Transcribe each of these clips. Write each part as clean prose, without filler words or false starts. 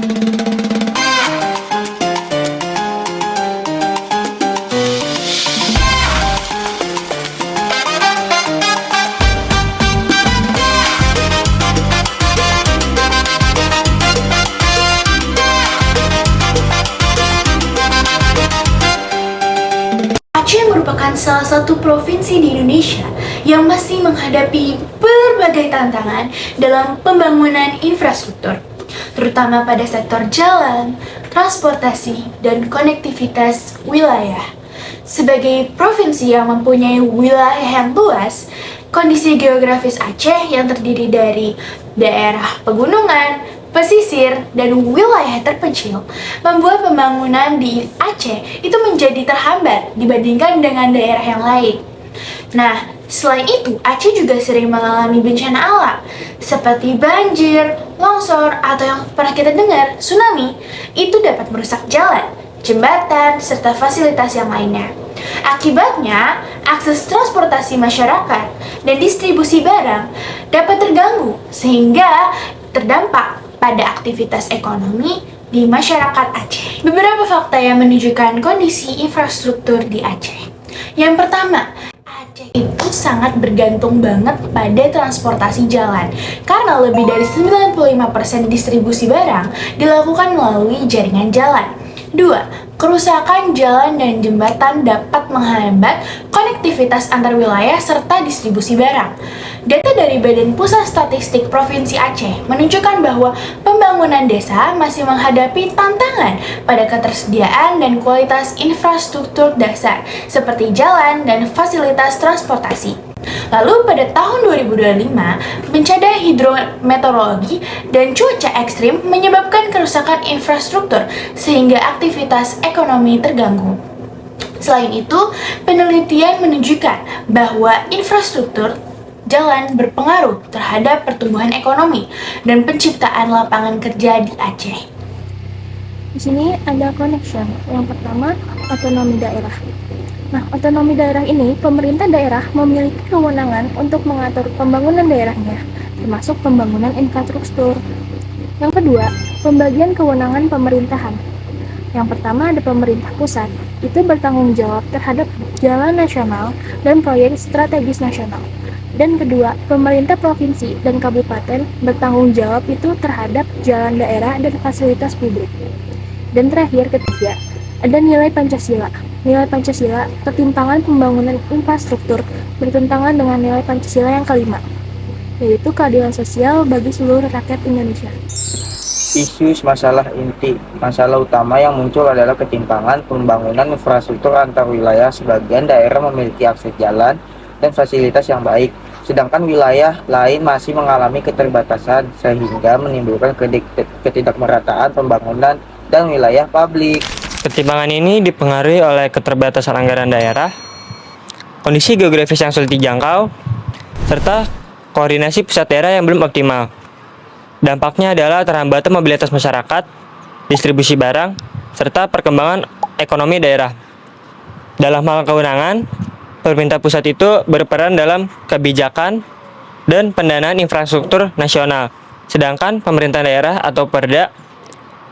Aceh merupakan salah satu provinsi di Indonesia yang masih menghadapi berbagai tantangan dalam pembangunan infrastruktur, terutama pada sektor jalan, transportasi, dan konektivitas wilayah. Sebagai provinsi yang mempunyai wilayah yang luas, kondisi geografis Aceh yang terdiri dari daerah pegunungan, pesisir, dan wilayah terpencil membuat pembangunan di Aceh itu menjadi terhambat dibandingkan dengan daerah yang lain. Nah, selain itu, Aceh juga sering mengalami bencana alam seperti banjir, longsor, atau yang pernah kita dengar, tsunami. Itu dapat merusak jalan, jembatan, serta fasilitas yang lainnya. Akibatnya, akses transportasi masyarakat dan distribusi barang dapat terganggu sehingga terdampak pada aktivitas ekonomi di masyarakat Aceh. Beberapa fakta yang menunjukkan kondisi infrastruktur di Aceh. Yang pertama, Aceh itu sangat bergantung banget pada transportasi jalan karena lebih dari 95% distribusi barang dilakukan melalui jaringan jalan. 2. Kerusakan jalan dan jembatan dapat menghambat konektivitas antar wilayah serta distribusi barang. Data dari Badan Pusat Statistik Provinsi Aceh menunjukkan bahwa pembangunan desa masih menghadapi tantangan pada ketersediaan dan kualitas infrastruktur dasar seperti jalan dan fasilitas transportasi. Lalu pada tahun 2025, bencana hidrometeorologi dan cuaca ekstrim menyebabkan kerusakan infrastruktur sehingga aktivitas ekonomi terganggu. Selain itu, penelitian menunjukkan bahwa infrastruktur jalan berpengaruh terhadap pertumbuhan ekonomi dan penciptaan lapangan kerja di Aceh. Di sini ada connection. Yang pertama, otonomi daerah. Nah, otonomi daerah ini, pemerintah daerah memiliki kewenangan untuk mengatur pembangunan daerahnya, termasuk pembangunan infrastruktur. Yang kedua, pembagian kewenangan pemerintahan. Yang pertama ada pemerintah pusat, itu bertanggung jawab terhadap jalan nasional dan proyek strategis nasional. Dan kedua, pemerintah provinsi dan kabupaten bertanggung jawab itu terhadap jalan daerah dan fasilitas publik. Dan terakhir, ketiga, ada nilai Pancasila. Nilai Pancasila, ketimpangan pembangunan infrastruktur bertentangan dengan nilai Pancasila yang kelima, yaitu keadilan sosial bagi seluruh rakyat Indonesia. Isu masalah inti, masalah utama yang muncul adalah ketimpangan pembangunan infrastruktur antar wilayah. Sebagian daerah memiliki akses jalan dan fasilitas yang baik, sedangkan wilayah lain masih mengalami keterbatasan sehingga menimbulkan ketidakmerataan pembangunan dan wilayah publik. Ketimpangan ini dipengaruhi oleh keterbatasan anggaran daerah, kondisi geografis yang sulit dijangkau, serta koordinasi pusat daerah yang belum optimal. Dampaknya adalah terhambatnya mobilitas masyarakat, distribusi barang, serta perkembangan ekonomi daerah. Dalam hal kewenangan, pemerintah pusat itu berperan dalam kebijakan dan pendanaan infrastruktur nasional, sedangkan pemerintah daerah atau Perda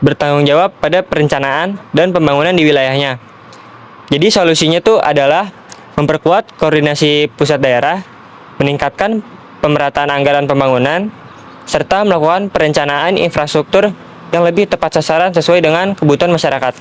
bertanggung jawab pada perencanaan dan pembangunan di wilayahnya. Jadi solusinya tuh adalah memperkuat koordinasi pusat daerah, meningkatkan pemerataan anggaran pembangunan, serta melakukan perencanaan infrastruktur yang lebih tepat sasaran sesuai dengan kebutuhan masyarakat.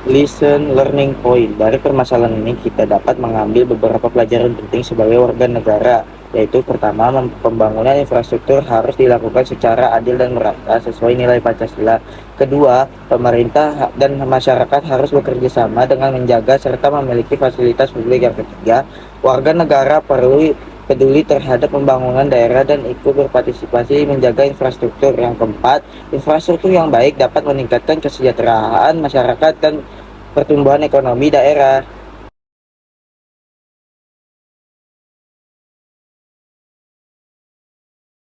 Lesson learning point. Dari permasalahan ini kita dapat mengambil beberapa pelajaran penting sebagai warga negara, yaitu pertama, pembangunan infrastruktur harus dilakukan secara adil dan merata sesuai nilai Pancasila. Kedua, pemerintah dan masyarakat harus bekerja sama dengan menjaga serta memiliki fasilitas publik. Yang ketiga, warga negara perlu peduli terhadap pembangunan daerah dan ikut berpartisipasi menjaga infrastruktur. Yang keempat, infrastruktur yang baik dapat meningkatkan kesejahteraan masyarakat dan pertumbuhan ekonomi daerah.